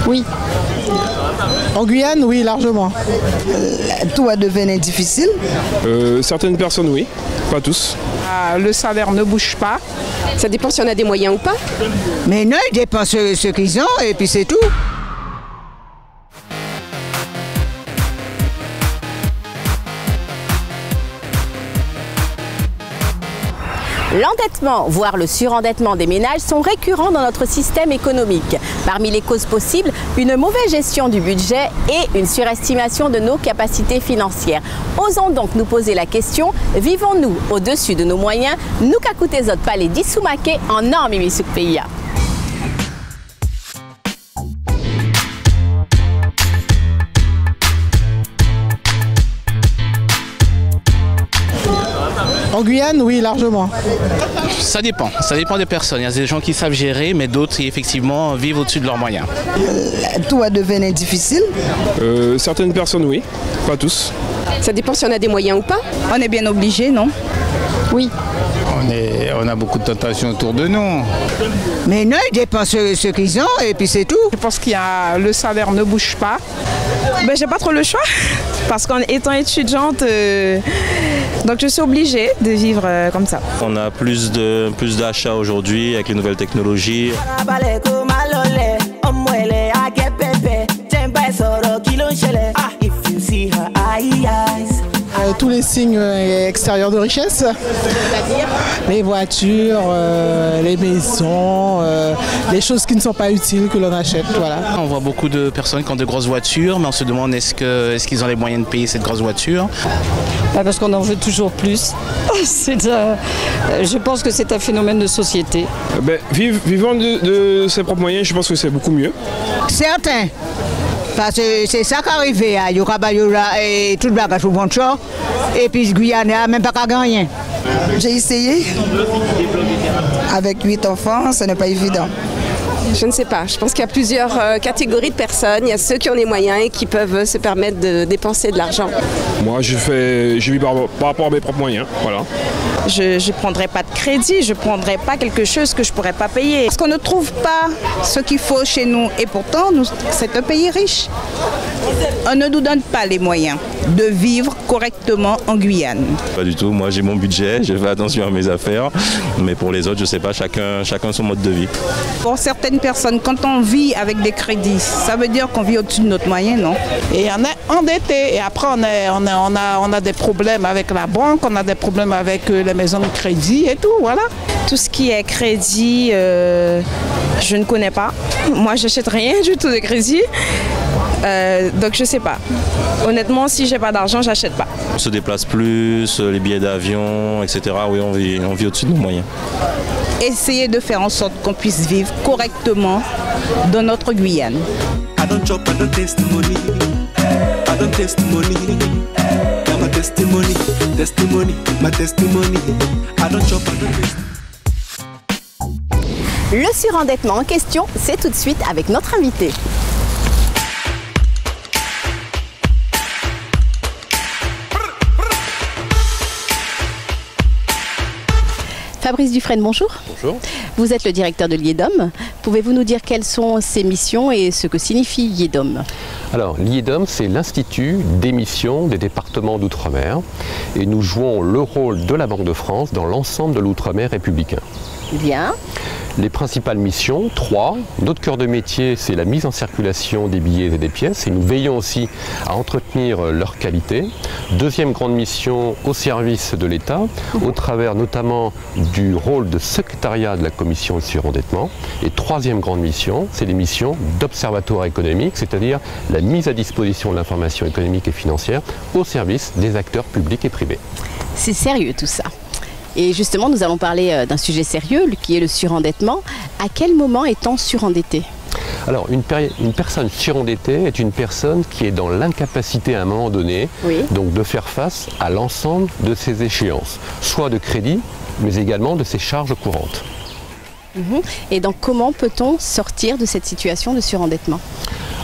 Oui. En Guyane, oui, largement. Tout va devenir difficile. Certaines personnes, oui, pas tous. Le salaire ne bouge pas. Ça dépend si on a des moyens ou pas. Mais non, ils dépensent ce qu'ils ont et puis c'est tout. L'endettement, voire le surendettement des ménages sont récurrents dans notre système économique. Parmi les causes possibles, une mauvaise gestion du budget et une surestimation de nos capacités financières. Osons donc nous poser la question, vivons-nous au-dessus de nos moyens? Nous qu'a coûté zot palais d'Issoumake en an mimi souk pays. En Guyane, oui, largement. Ça dépend des personnes. Il y a des gens qui savent gérer, mais d'autres qui effectivement vivent au-dessus de leurs moyens. Tout va devenir difficile. Certaines personnes, oui, pas tous. Ça dépend si on a des moyens ou pas. On est bien obligé, non? Oui. On a beaucoup de tentations autour de nous. Mais non, ils dépensent ce qu'ils ont et puis c'est tout. Je pense qu'il y a le salaire ne bouge pas. J'ai pas trop le choix parce qu'en étant étudiante, donc je suis obligée de vivre comme ça. On a plus d'achats aujourd'hui avec les nouvelles technologies. Tous les signes extérieurs de richesse, les voitures, les maisons, les choses qui ne sont pas utiles que l'on achète. Voilà. On voit beaucoup de personnes qui ont de grosses voitures, mais on se demande est-ce qu'ils ont les moyens de payer cette grosse voiture? Parce qu'on en veut toujours plus. Je pense que c'est un phénomène de société. Vivant de ses propres moyens, je pense que c'est beaucoup mieux. Certains. Parce que c'est ça qui arrive, il y aura et tout le bagage au bon choix. Et puis Guyane n'a même pas qu'à gagner. J'ai essayé. Avec 8 enfants, ce n'est pas évident. Je ne sais pas. Je pense qu'il y a plusieurs catégories de personnes. Il y a ceux qui ont les moyens et qui peuvent se permettre de dépenser de l'argent. Moi, je vis par rapport à mes propres moyens. Voilà. Je ne prendrai pas de crédit, je ne prendrai pas quelque chose que je ne pourrais pas payer. Parce qu'on ne trouve pas ce qu'il faut chez nous. Et pourtant, c'est un pays riche. On ne nous donne pas les moyens de vivre correctement en Guyane. Pas du tout. Moi, j'ai mon budget, je fais attention à mes affaires. Mais pour les autres, je ne sais pas, chacun son mode de vie. Pour certaines personnes, quand on vit avec des crédits, ça veut dire qu'on vit au-dessus de notre moyen, non? Et on est endetté. Et après, on a des problèmes avec la banque, on a des problèmes avec les maisons de crédit et tout, voilà. Tout ce qui est crédit, je ne connais pas. Moi, j'achète rien du tout de crédit. Donc je sais pas. Honnêtement, si j'ai pas d'argent, j'achète pas. On se déplace plus, les billets d'avion, etc. Oui, on vit au-dessus de nos moyens. Essayer de faire en sorte qu'on puisse vivre correctement dans notre Guyane. Le surendettement en question, c'est tout de suite avec notre invité. Fabrice Dufresne, bonjour. Bonjour. Vous êtes le directeur de l'IEDOM. Pouvez-vous nous dire quelles sont ses missions et ce que signifie l'IEDOM? Alors, l'IEDOM, c'est l'Institut d'émission des départements d'outre-mer. Et nous jouons le rôle de la Banque de France dans l'ensemble de l'outre-mer républicain. Bien. Les principales missions, 3. Notre cœur de métier, c'est la mise en circulation des billets et des pièces. Et nous veillons aussi à entretenir leur qualité. Deuxième grande mission, au service de l'État, au travers notamment du rôle de secrétariat de la commission de surendettement. Et troisième grande mission, c'est les missions d'observatoire économique, c'est-à-dire la mise à disposition de l'information économique et financière au service des acteurs publics et privés. C'est sérieux tout ça. Et justement, nous allons parler d'un sujet sérieux, qui est le surendettement. À quel moment est-on surendetté? Alors, une personne surendettée est une personne qui est dans l'incapacité à un moment donné, donc de faire face à l'ensemble de ses échéances, soit de crédit, mais également de ses charges courantes. Et donc, comment peut-on sortir de cette situation de surendettement?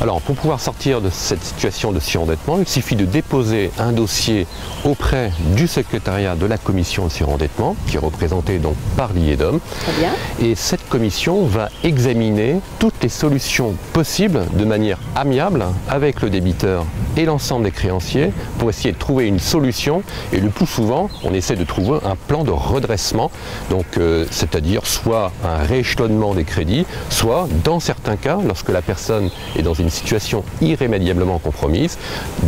Alors, pour pouvoir sortir de cette situation de surendettement, il suffit de déposer un dossier auprès du secrétariat de la commission de surendettement, qui est représenté donc par l'IEDOM. Très bien. Et cette commission va examiner toutes les solutions possibles de manière amiable avec le débiteur et l'ensemble des créanciers pour essayer de trouver une solution. Et le plus souvent, on essaie de trouver un plan de redressement, donc c'est-à-dire soit un rééchelonnement des crédits, soit dans certains cas, lorsque la personne est dans une situation irrémédiablement compromise,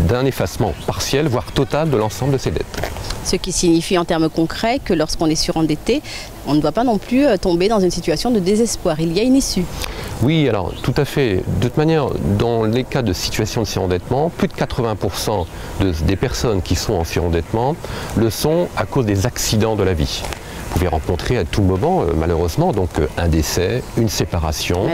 d'un effacement partiel, voire total de l'ensemble de ses dettes. Ce qui signifie en termes concrets que lorsqu'on est surendetté, on ne doit pas non plus tomber dans une situation de désespoir. Il y a une issue. Oui, alors tout à fait. De toute manière, dans les cas de situation de surendettement, plus de 80% des personnes qui sont en surendettement le sont à cause des accidents de la vie. Vous pouvez rencontrer à tout moment, malheureusement, donc un décès, une séparation,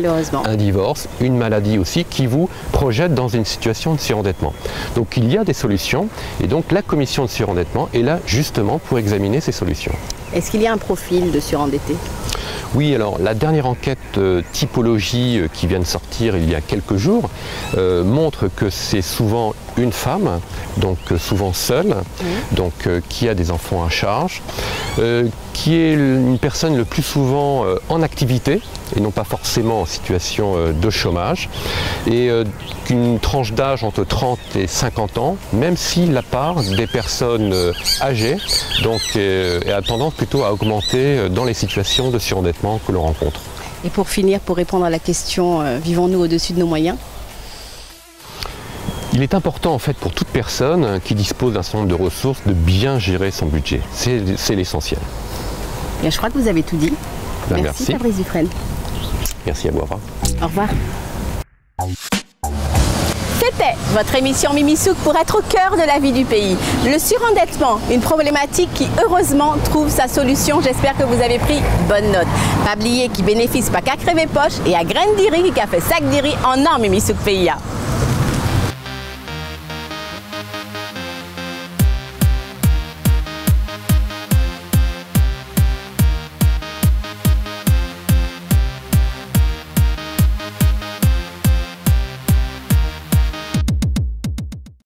un divorce, une maladie aussi qui vous projette dans une situation de surendettement. Donc il y a des solutions et donc la commission de surendettement est là justement pour examiner ces solutions. Est-ce qu'il y a un profil de surendetté ? Oui, alors la dernière enquête typologie qui vient de sortir il y a quelques jours montre que c'est souvent une femme, donc souvent seule, donc qui a des enfants à charge, qui est une personne le plus souvent en activité et non pas forcément en situation de chômage, et qu'une tranche d'âge entre 30 et 50 ans, même si la part des personnes âgées donc, a tendance plutôt à augmenter dans les situations de surendettement que l'on rencontre. Et pour finir, pour répondre à la question vivons-nous au-dessus de nos moyens ? Il est important en fait pour toute personne qui dispose d'un certain nombre de ressources de bien gérer son budget. C'est l'essentiel. Je crois que vous avez tout dit. Merci Fabrice Dufresne. Merci à vous. Au revoir. Au revoir. C'était votre émission Mimisouk pour être au cœur de la vie du pays. Le surendettement, une problématique qui heureusement trouve sa solution. J'espère que vous avez pris bonne note. Pas oublier qui bénéficie pas qu'à crever poche et à graine d'iri qui a fait sac d'iri en or Mimisouk PIA.